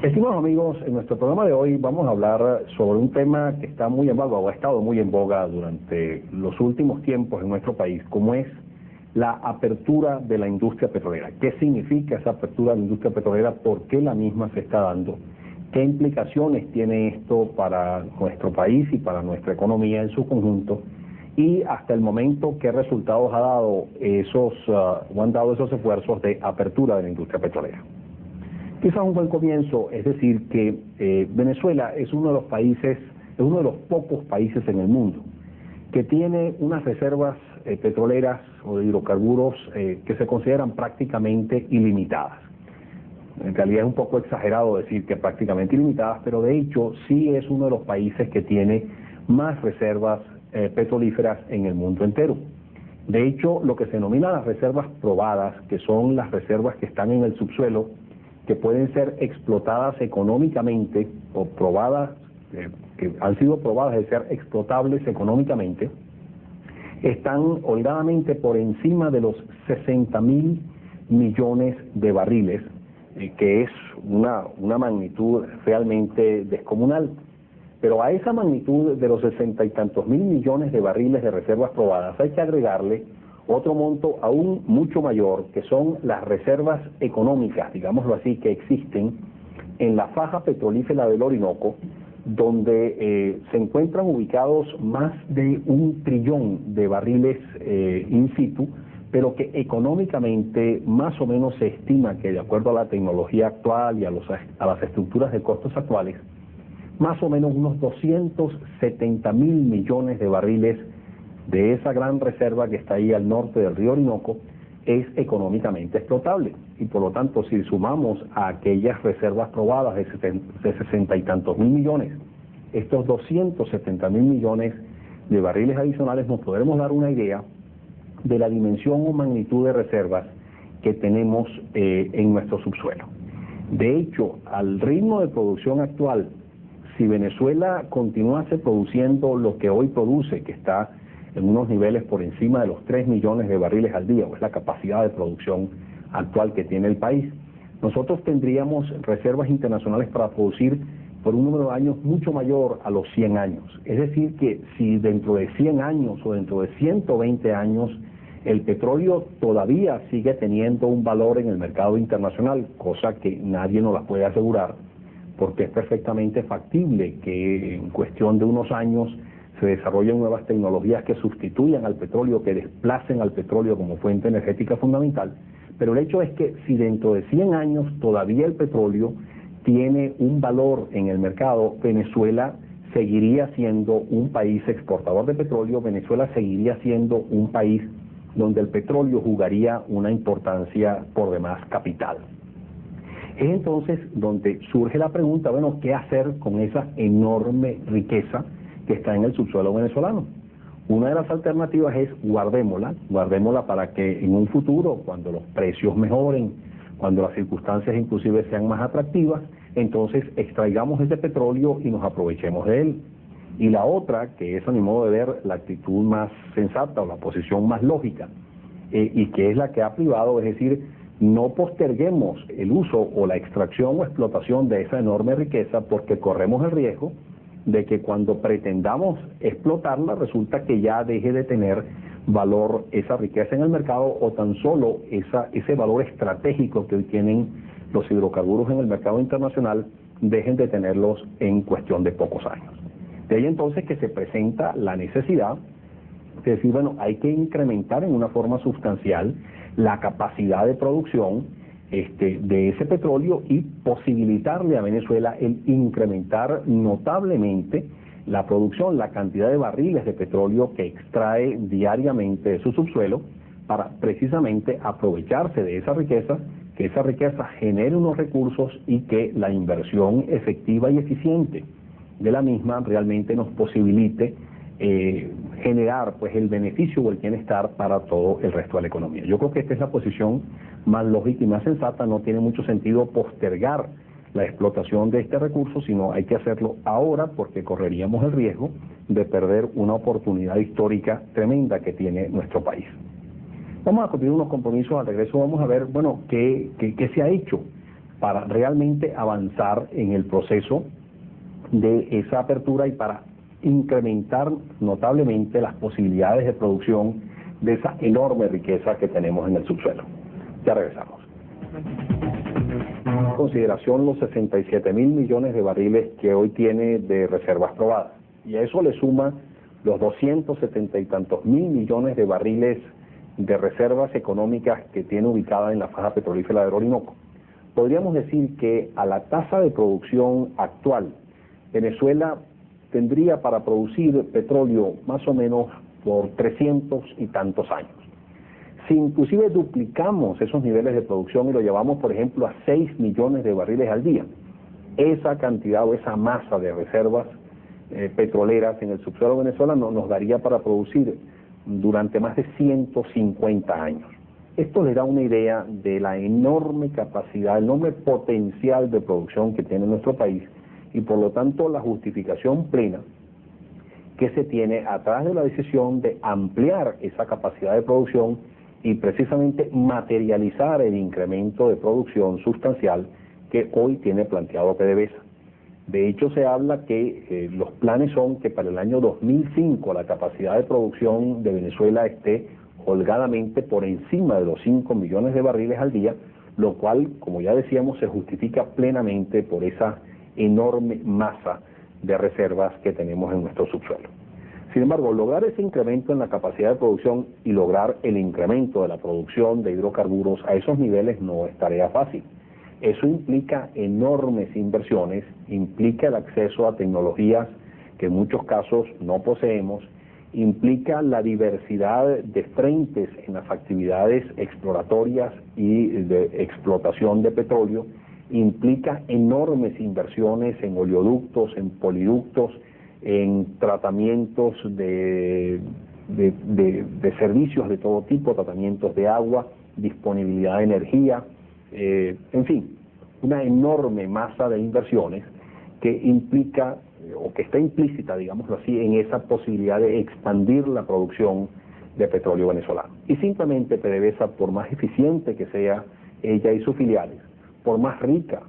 Estimados amigos, en nuestro programa de hoy vamos a hablar sobre un tema que está muy en boga o ha estado muy en boga durante los últimos tiempos en nuestro país, como es la apertura de la industria petrolera. ¿Qué significa esa apertura de la industria petrolera? ¿Por qué la misma se está dando? ¿Qué implicaciones tiene esto para nuestro país y para nuestra economía en su conjunto? Y hasta el momento, ¿qué resultados han dado esos esfuerzos de apertura de la industria petrolera? Quizás un buen comienzo es decir que Venezuela es uno de los países, es uno de los pocos países en el mundo que tiene unas reservas petroleras o de hidrocarburos que se consideran prácticamente ilimitadas. En realidad es un poco exagerado decir que prácticamente ilimitadas, pero de hecho sí es uno de los países que tiene más reservas petrolíferas en el mundo entero. De hecho, lo que se denomina las reservas probadas, que son las reservas que están en el subsuelo, que pueden ser explotadas económicamente o probadas, que han sido probadas de ser explotables económicamente, están holgadamente por encima de los 60.000 millones de barriles, que es una magnitud realmente descomunal. Pero a esa magnitud de los 60 y tantos mil millones de barriles de reservas probadas hay que agregarle otro monto aún mucho mayor, que son las reservas económicas, digámoslo así, que existen en la faja petrolífera del Orinoco, donde se encuentran ubicados más de 1 trillón de barriles in situ, pero que económicamente más o menos se estima que, de acuerdo a la tecnología actual y a las estructuras de costos actuales, más o menos unos 270.000 millones de barriles de esa gran reserva que está ahí al norte del río Orinoco es económicamente explotable. Y por lo tanto, si sumamos a aquellas reservas probadas de 60 y tantos mil millones, estos 270.000 millones de barriles adicionales, nos podremos dar una idea de la dimensión o magnitud de reservas que tenemos en nuestro subsuelo. De hecho, al ritmo de producción actual, si Venezuela continuase produciendo lo que hoy produce, que está en unos niveles por encima de los 3 millones de barriles al día, o es la capacidad de producción actual que tiene el país, nosotros tendríamos reservas internacionales para producir por un número de años mucho mayor a los 100 años. Es decir, que si dentro de 100 años o dentro de 120 años el petróleo todavía sigue teniendo un valor en el mercado internacional, cosa que nadie nos la puede asegurar, porque es perfectamente factible que en cuestión de unos años se desarrollen nuevas tecnologías que sustituyan al petróleo, que desplacen al petróleo como fuente energética fundamental. Pero el hecho es que si dentro de 100 años todavía el petróleo tiene un valor en el mercado, Venezuela seguiría siendo un país exportador de petróleo, Venezuela seguiría siendo un país donde el petróleo jugaría una importancia por demás capital. Es entonces donde surge la pregunta, bueno, ¿qué hacer con esa enorme riqueza que está en el subsuelo venezolano? Una de las alternativas es guardémosla para que en un futuro, cuando los precios mejoren, cuando las circunstancias inclusive sean más atractivas, entonces extraigamos ese petróleo y nos aprovechemos de él. Y la otra, que es a mi modo de ver la actitud más sensata o la posición más lógica, y que es la que ha privado, es decir, no posterguemos el uso o la extracción o explotación de esa enorme riqueza, porque corremos el riesgo de que cuando pretendamos explotarla resulta que ya deje de tener valor esa riqueza en el mercado, o tan solo ese valor estratégico que hoy tienen los hidrocarburos en el mercado internacional dejen de tenerlos en cuestión de pocos años. De ahí entonces que se presenta la necesidad de decir, bueno, hay que incrementar en una forma sustancial la capacidad de producción de ese petróleo y posibilitarle a Venezuela el incrementar notablemente la producción, la cantidad de barriles de petróleo que extrae diariamente de su subsuelo, para precisamente aprovecharse de esa riqueza, que esa riqueza genere unos recursos y que la inversión efectiva y eficiente de la misma realmente nos posibilite generar pues el beneficio o el bienestar para todo el resto de la economía. Yo creo que esta es la posición más lógica y más sensata. No tiene mucho sentido postergar la explotación de este recurso, sino hay que hacerlo ahora, porque correríamos el riesgo de perder una oportunidad histórica tremenda que tiene nuestro país. Vamos a cumplir unos compromisos al regreso, vamos a ver, bueno, qué se ha hecho para realmente avanzar en el proceso de esa apertura y para incrementar notablemente las posibilidades de producción de esa enorme riqueza que tenemos en el subsuelo. Ya regresamos. En consideración los 67.000 millones de barriles que hoy tiene de reservas probadas, y a eso le suma los 270 y tantos mil millones de barriles de reservas económicas que tiene ubicada en la faja petrolífera del Orinoco. Podríamos decir que a la tasa de producción actual, Venezuela tendría para producir petróleo más o menos por 300 y tantos años. Si inclusive duplicamos esos niveles de producción y lo llevamos, por ejemplo, a 6 millones de barriles al día, esa cantidad o esa masa de reservas petroleras en el subsuelo venezolano nos daría para producir durante más de 150 años. Esto le da una idea de la enorme capacidad, el enorme potencial de producción que tiene nuestro país y por lo tanto la justificación plena que se tiene a través de la decisión de ampliar esa capacidad de producción y precisamente materializar el incremento de producción sustancial que hoy tiene planteado PDVSA. De hecho, se habla que los planes son que para el año 2005 la capacidad de producción de Venezuela esté holgadamente por encima de los 5 millones de barriles al día, lo cual, como ya decíamos, se justifica plenamente por esa enorme masa de reservas que tenemos en nuestro subsuelo. Sin embargo, lograr ese incremento en la capacidad de producción y lograr el incremento de la producción de hidrocarburos a esos niveles no es tarea fácil. Eso implica enormes inversiones, implica el acceso a tecnologías que en muchos casos no poseemos, implica la diversidad de frentes en las actividades exploratorias y de explotación de petróleo, implica enormes inversiones en oleoductos, en poliductos, en tratamientos de servicios de todo tipo, tratamientos de agua, disponibilidad de energía, en fin, una enorme masa de inversiones que implica o que está implícita, digámoslo así, en esa posibilidad de expandir la producción de petróleo venezolano. Y simplemente PDVSA, por más eficiente que sea ella y sus filiales, por más rica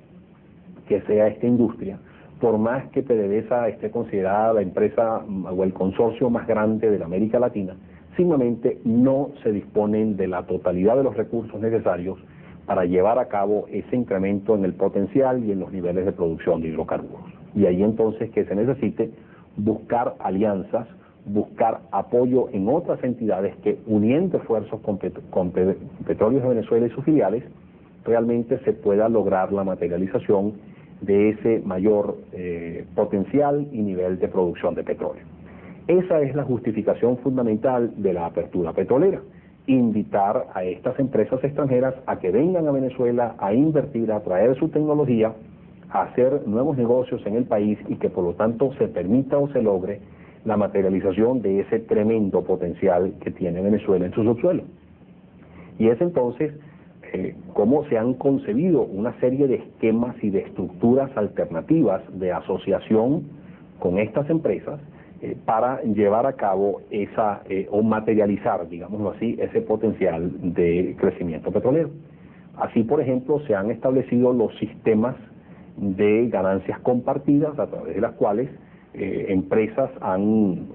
que sea esta industria, por más que PDVSA esté considerada la empresa o el consorcio más grande de la América Latina, simplemente no se disponen de la totalidad de los recursos necesarios para llevar a cabo ese incremento en el potencial y en los niveles de producción de hidrocarburos. Y ahí entonces que se necesite buscar alianzas, buscar apoyo en otras entidades que, uniendo esfuerzos con Petróleos de Venezuela y sus filiales, realmente se pueda lograr la materialización de ese mayor potencial y nivel de producción de petróleo. Esa es la justificación fundamental de la apertura petrolera. Invitar a estas empresas extranjeras a que vengan a Venezuela a invertir, a traer su tecnología, a hacer nuevos negocios en el país y que por lo tanto se permita o se logre la materialización de ese tremendo potencial que tiene Venezuela en su subsuelo. Y es entonces cómo se han concebido una serie de esquemas y de estructuras alternativas de asociación con estas empresas para llevar a cabo esa, o materializar, digámoslo así, ese potencial de crecimiento petrolero. Así, por ejemplo, se han establecido los sistemas de ganancias compartidas a través de las cuales empresas han,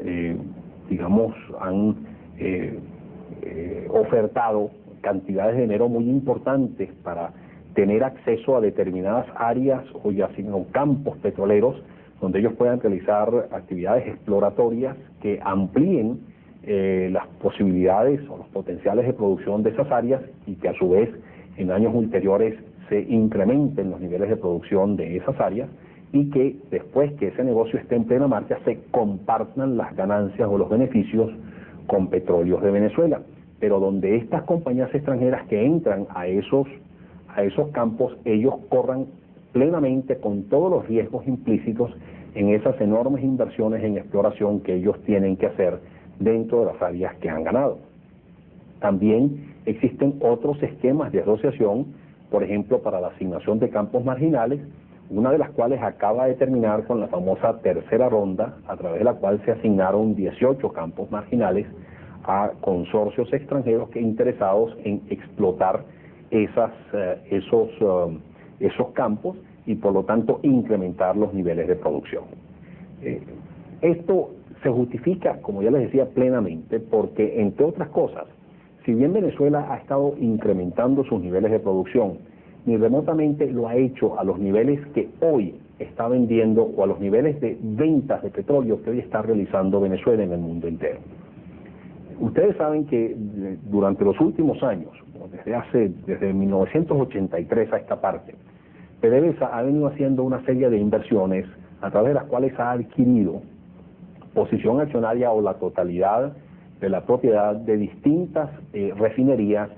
ofertado cantidades de dinero muy importantes para tener acceso a determinadas áreas o campos petroleros donde ellos puedan realizar actividades exploratorias que amplíen las posibilidades o los potenciales de producción de esas áreas y que a su vez en años ulteriores se incrementen los niveles de producción de esas áreas y que después que ese negocio esté en plena marcha se compartan las ganancias o los beneficios con Petróleos de Venezuela, pero donde estas compañías extranjeras que entran a esos campos, ellos corran plenamente con todos los riesgos implícitos en esas enormes inversiones en exploración que ellos tienen que hacer dentro de las áreas que han ganado. También existen otros esquemas de asociación, por ejemplo, para la asignación de campos marginales, una de las cuales acaba de terminar con la famosa tercera ronda, a través de la cual se asignaron 18 campos marginales a consorcios extranjeros que interesados en explotar esos campos y por lo tanto incrementar los niveles de producción. Esto se justifica, como ya les decía, plenamente porque, entre otras cosas, si bien Venezuela ha estado incrementando sus niveles de producción, ni remotamente lo ha hecho a los niveles que hoy está vendiendo o a los niveles de ventas de petróleo que hoy está realizando Venezuela en el mundo entero. Ustedes saben que durante los últimos años, desde 1983 a esta parte, PDVSA ha venido haciendo una serie de inversiones a través de las cuales ha adquirido posición accionaria o la totalidad de la propiedad de distintas refinerías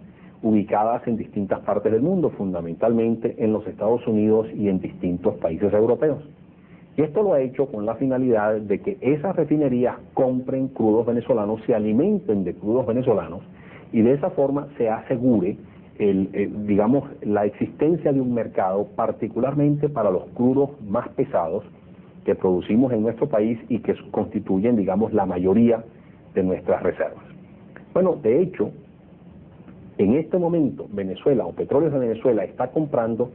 ubicadas en distintas partes del mundo, fundamentalmente en los Estados Unidos y en distintos países europeos. Y esto lo ha hecho con la finalidad de que esas refinerías compren crudos venezolanos, se alimenten de crudos venezolanos y de esa forma se asegure digamos, la existencia de un mercado, particularmente para los crudos más pesados que producimos en nuestro país y que constituyen, digamos, la mayoría de nuestras reservas. Bueno, de hecho, en este momento Venezuela o Petróleos de Venezuela está comprando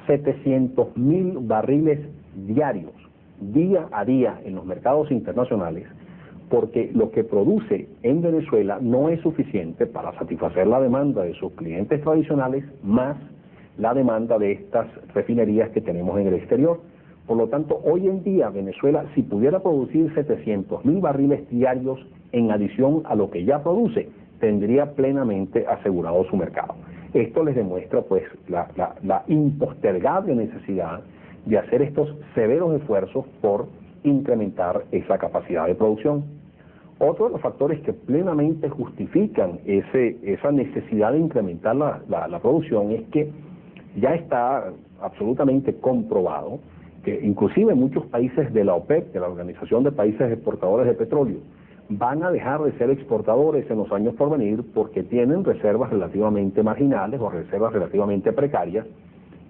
700.000 barriles diarios, día a día en los mercados internacionales, porque lo que produce en Venezuela no es suficiente para satisfacer la demanda de sus clientes tradicionales más la demanda de estas refinerías que tenemos en el exterior. Por lo tanto, hoy en día Venezuela, si pudiera producir 700.000 barriles diarios en adición a lo que ya produce, tendría plenamente asegurado su mercado. Esto les demuestra pues la impostergable necesidad de hacer estos severos esfuerzos por incrementar esa capacidad de producción. Otro de los factores que plenamente justifican esa necesidad de incrementar la producción es que ya está absolutamente comprobado que inclusive muchos países de la OPEP, de la Organización de Países Exportadores de Petróleo, van a dejar de ser exportadores en los años por venir porque tienen reservas relativamente marginales o reservas relativamente precarias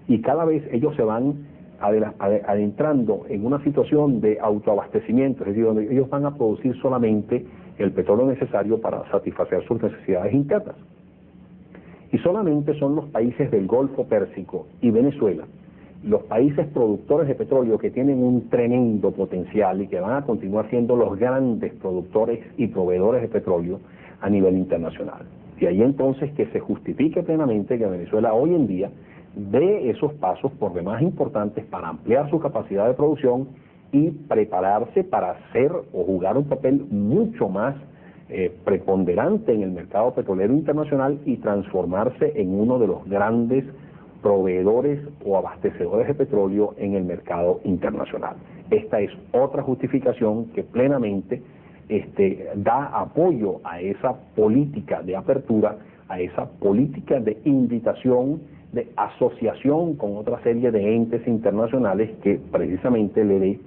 y cada vez ellos se van adentrando en una situación de autoabastecimiento, es decir, donde ellos van a producir solamente el petróleo necesario para satisfacer sus necesidades internas. Y solamente son los países del Golfo Pérsico y Venezuela, los países productores de petróleo que tienen un tremendo potencial y que van a continuar siendo los grandes productores y proveedores de petróleo a nivel internacional. Y ahí entonces que se justifique plenamente que Venezuela hoy en día dé esos pasos por demás importantes para ampliar su capacidad de producción y prepararse para hacer o jugar un papel mucho más preponderante en el mercado petrolero internacional y transformarse en uno de los grandes proveedores o abastecedores de petróleo en el mercado internacional. Esta es otra justificación que plenamente da apoyo a esa política de apertura, a esa política de invitación, de asociación con otra serie de entes internacionales que precisamente le dé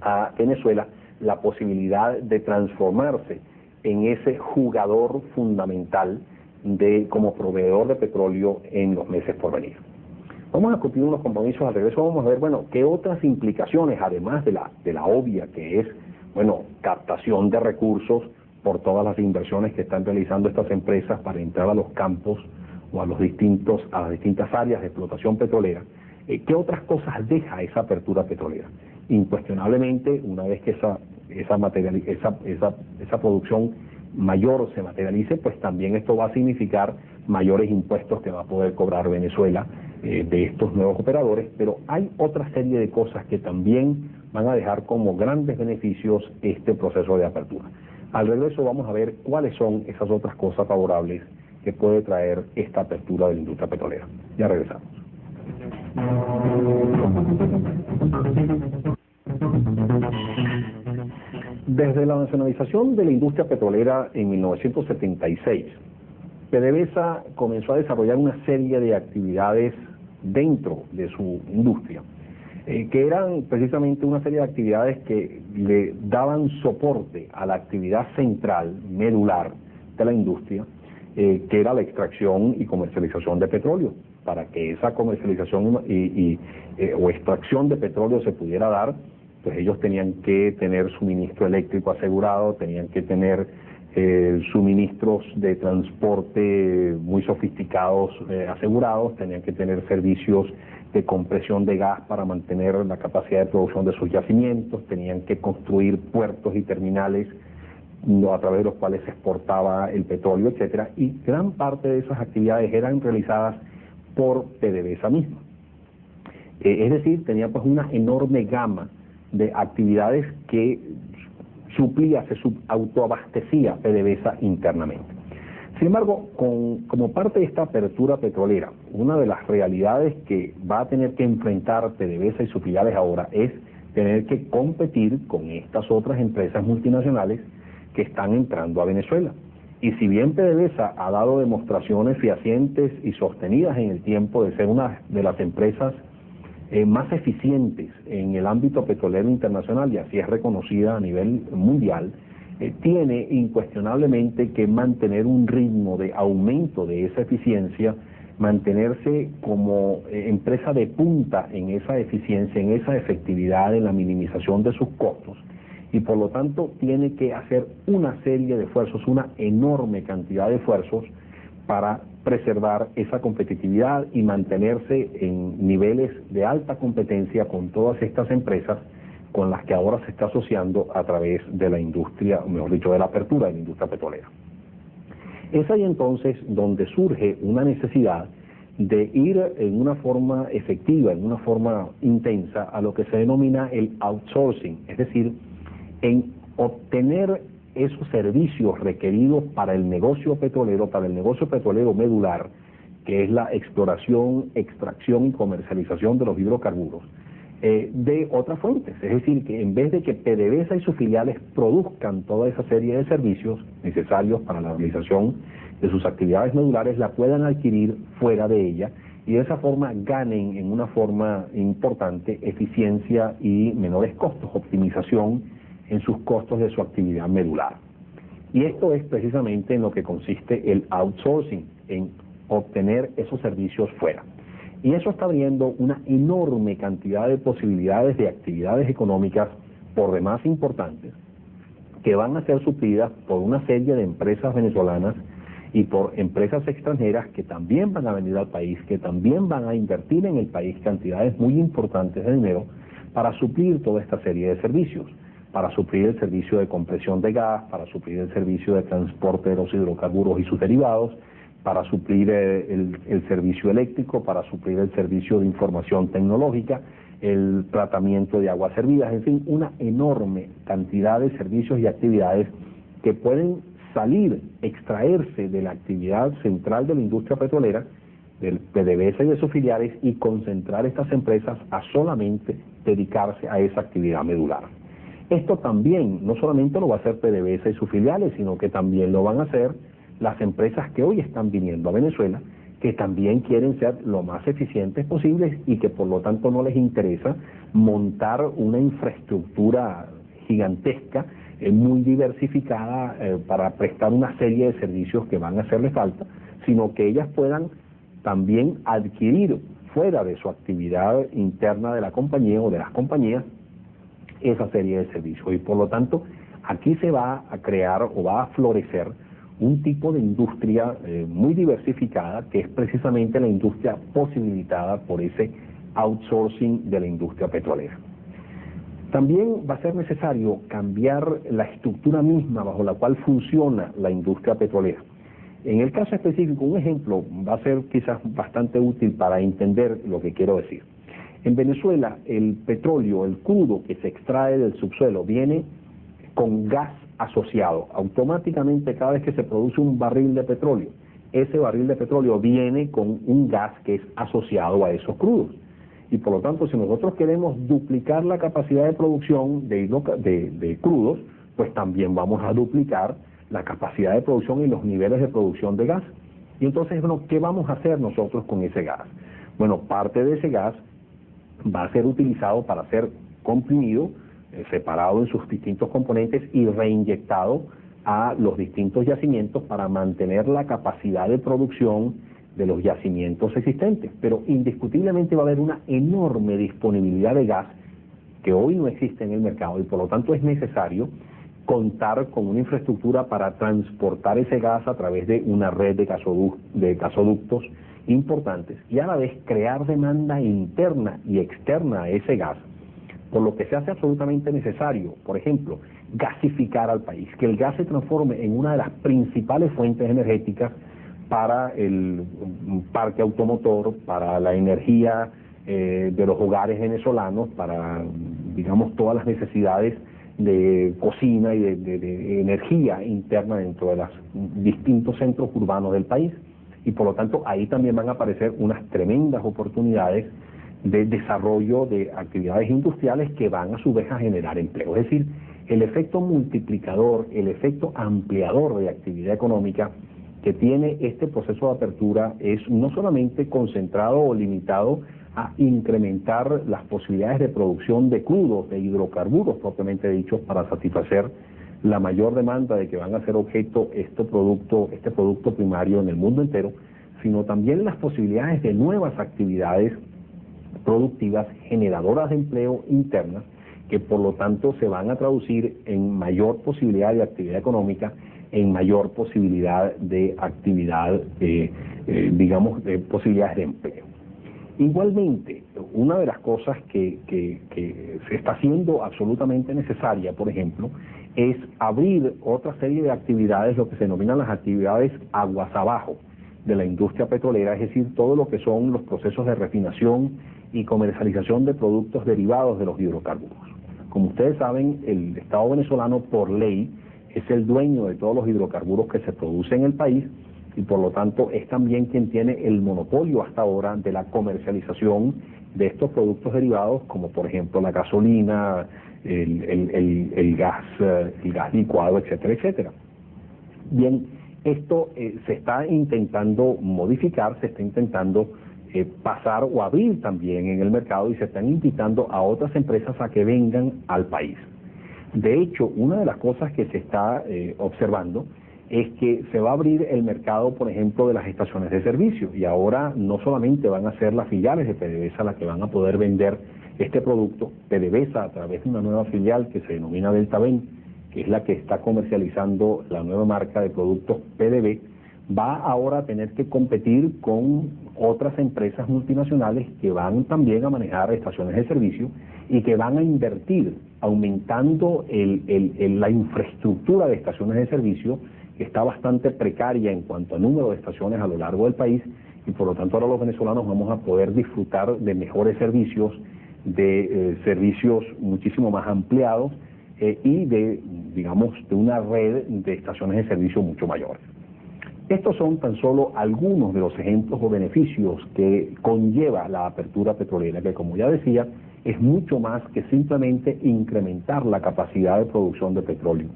a Venezuela la posibilidad de transformarse en ese jugador fundamental como proveedor de petróleo en los meses por venir. Vamos a cumplir unos compromisos al regreso, vamos a ver, bueno, qué otras implicaciones, además de la obvia que es, bueno, captación de recursos por todas las inversiones que están realizando estas empresas para entrar a los campos o a las distintas áreas de explotación petrolera. ¿Qué otras cosas deja esa apertura petrolera? Incuestionablemente, una vez que esa producción mayor se materialice, pues también esto va a significar mayores impuestos que va a poder cobrar Venezuela de estos nuevos operadores, pero hay otra serie de cosas que también van a dejar como grandes beneficios este proceso de apertura. Al regreso vamos a ver cuáles son esas otras cosas favorables que puede traer esta apertura de la industria petrolera. Ya regresamos. Desde la nacionalización de la industria petrolera en 1976, PDVSA comenzó a desarrollar una serie de actividades dentro de su industria, que eran precisamente una serie de actividades que le daban soporte a la actividad central, medular de la industria, que era la extracción y comercialización de petróleo. Para que esa comercialización o extracción de petróleo se pudiera dar, pues ellos tenían que tener suministro eléctrico asegurado, tenían que tener suministros de transporte muy sofisticados asegurados, tenían que tener servicios de compresión de gas para mantener la capacidad de producción de sus yacimientos, tenían que construir puertos y terminales a través de los cuales se exportaba el petróleo, etcétera, y gran parte de esas actividades eran realizadas por PDVSA misma. Es decir, tenía pues una enorme gama de actividades que suplía, se autoabastecía PDVSA internamente. Sin embargo, como parte de esta apertura petrolera, una de las realidades que va a tener que enfrentar PDVSA y sus filiales ahora es tener que competir con estas otras empresas multinacionales que están entrando a Venezuela. Y si bien PDVSA ha dado demostraciones fehacientes y sostenidas en el tiempo de ser una de las empresas más eficientes en el ámbito petrolero internacional, y así es reconocida a nivel mundial, tiene incuestionablemente que mantener un ritmo de aumento de esa eficiencia, mantenerse como empresa de punta en esa eficiencia, en esa efectividad, en la minimización de sus costos, y por lo tanto tiene que hacer una serie de esfuerzos, una enorme cantidad de esfuerzos para preservar esa competitividad y mantenerse en niveles de alta competencia con todas estas empresas con las que ahora se está asociando a través de la industria, o mejor dicho, de la apertura de la industria petrolera. Es ahí entonces donde surge una necesidad de ir en una forma efectiva, en una forma intensa, a lo que se denomina el outsourcing, es decir, en obtener esos servicios requeridos para el negocio petrolero medular, que es la exploración, extracción y comercialización de los hidrocarburos, de otras fuentes. Es decir, que en vez de que PDVSA y sus filiales produzcan toda esa serie de servicios necesarios para la realización de sus actividades medulares, la puedan adquirir fuera de ella y de esa forma ganen en una forma importante eficiencia y menores costos, optimización en sus costos de su actividad medular. Y esto es precisamente en lo que consiste el outsourcing, en obtener esos servicios fuera. Y eso está abriendo una enorme cantidad de posibilidades de actividades económicas por demás importantes, que van a ser suplidas por una serie de empresas venezolanas y por empresas extranjeras que también van a venir al país, que también van a invertir en el país cantidades muy importantes de dinero para suplir toda esta serie de servicios, para suplir el servicio de compresión de gas, para suplir el servicio de transporte de los hidrocarburos y sus derivados, para suplir el servicio eléctrico, para suplir el servicio de información tecnológica, el tratamiento de aguas servidas, en fin, una enorme cantidad de servicios y actividades que pueden salir, extraerse de la actividad central de la industria petrolera, del PDVSA y de sus filiales, y concentrar estas empresas a solamente dedicarse a esa actividad medular. Esto también, no solamente lo va a hacer PDVSA y sus filiales, sino que también lo van a hacer las empresas que hoy están viniendo a Venezuela, que también quieren ser lo más eficientes posibles y que por lo tanto no les interesa montar una infraestructura gigantesca, muy diversificada para prestar una serie de servicios que van a hacerle falta, sino que ellas puedan también adquirir fuera de su actividad interna de la compañía o de las compañías esa serie de servicios. Y por lo tanto, aquí se va a crear o va a florecer un tipo de industria muy diversificada, que es precisamente la industria posibilitada por ese outsourcing de la industria petrolera. También va a ser necesario cambiar la estructura misma bajo la cual funciona la industria petrolera. En el caso específico, un ejemplo va a ser quizás bastante útil para entender lo que quiero decir. En Venezuela, el petróleo, el crudo que se extrae del subsuelo, viene con gas asociado. Automáticamente, cada vez que se produce un barril de petróleo, ese barril de petróleo viene con un gas que es asociado a esos crudos. Y por lo tanto, si nosotros queremos duplicar la capacidad de producción de crudos, pues también vamos a duplicar la capacidad de producción y los niveles de producción de gas. Y entonces, bueno, ¿qué vamos a hacer nosotros con ese gas? Bueno, parte de ese gas va a ser utilizado para ser comprimido, separado en sus distintos componentes y reinyectado a los distintos yacimientos para mantener la capacidad de producción de los yacimientos existentes. Pero indiscutiblemente va a haber una enorme disponibilidad de gas que hoy no existe en el mercado y por lo tanto es necesario contar con una infraestructura para transportar ese gas a través de una red de gasoductos importantes y a la vez crear demanda interna y externa a ese gas, por lo que se hace absolutamente necesario, por ejemplo, gasificar al país, que el gas se transforme en una de las principales fuentes energéticas para el parque automotor, para la energía de los hogares venezolanos, para, digamos, todas las necesidades de cocina y de energía interna dentro de los distintos centros urbanos del país. Y por lo tanto ahí también van a aparecer unas tremendas oportunidades de desarrollo de actividades industriales que van a su vez a generar empleo. Es decir, el efecto multiplicador, el efecto ampliador de actividad económica que tiene este proceso de apertura es no solamente concentrado o limitado a incrementar las posibilidades de producción de crudos, de hidrocarburos propiamente dichos, para satisfacer la mayor demanda de que van a ser objeto este producto primario en el mundo entero, sino también las posibilidades de nuevas actividades productivas generadoras de empleo internas, que por lo tanto se van a traducir en mayor posibilidad de actividad económica, en mayor posibilidad de actividad, digamos, de posibilidades de empleo. Igualmente, una de las cosas que se está haciendo absolutamente necesaria, por ejemplo, es abrir otra serie de actividades, lo que se denominan las actividades aguas abajo de la industria petrolera, es decir, todo lo que son los procesos de refinación y comercialización de productos derivados de los hidrocarburos. Como ustedes saben, el Estado venezolano, por ley, es el dueño de todos los hidrocarburos que se producen en el país, y por lo tanto es también quien tiene el monopolio hasta ahora de la comercialización de estos productos derivados, como por ejemplo la gasolina, el gas licuado, etcétera, etcétera. Bien, esto se está intentando modificar, se está intentando pasar o abrir también en el mercado, y se están invitando a otras empresas a que vengan al país. De hecho, una de las cosas que se está observando es que se va a abrir el mercado, por ejemplo, de las estaciones de servicio, y ahora no solamente van a ser las filiales de PDVSA las que van a poder vender este producto. PDVSA, a través de una nueva filial que se denomina DeltaVen, que es la que está comercializando la nueva marca de productos PDV, va ahora a tener que competir con otras empresas multinacionales que van también a manejar estaciones de servicio y que van a invertir aumentando la infraestructura de estaciones de servicio, que está bastante precaria en cuanto a número de estaciones a lo largo del país, y por lo tanto ahora los venezolanos vamos a poder disfrutar de mejores servicios, de servicios muchísimo más ampliados y de, digamos, de una red de estaciones de servicio mucho mayores. Estos son tan solo algunos de los ejemplos o beneficios que conlleva la apertura petrolera, que, como ya decía, es mucho más que simplemente incrementar la capacidad de producción de petróleo.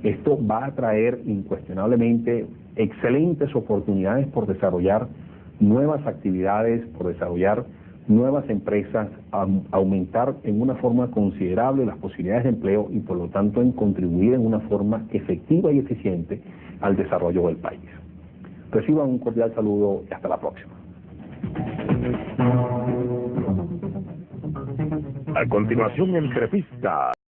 Esto va a traer incuestionablemente excelentes oportunidades por desarrollar nuevas actividades, por desarrollar nuevas empresas, aumentar en una forma considerable las posibilidades de empleo y por lo tanto en contribuir en una forma efectiva y eficiente al desarrollo del país. Reciban un cordial saludo y hasta la próxima. A continuación, entrevista.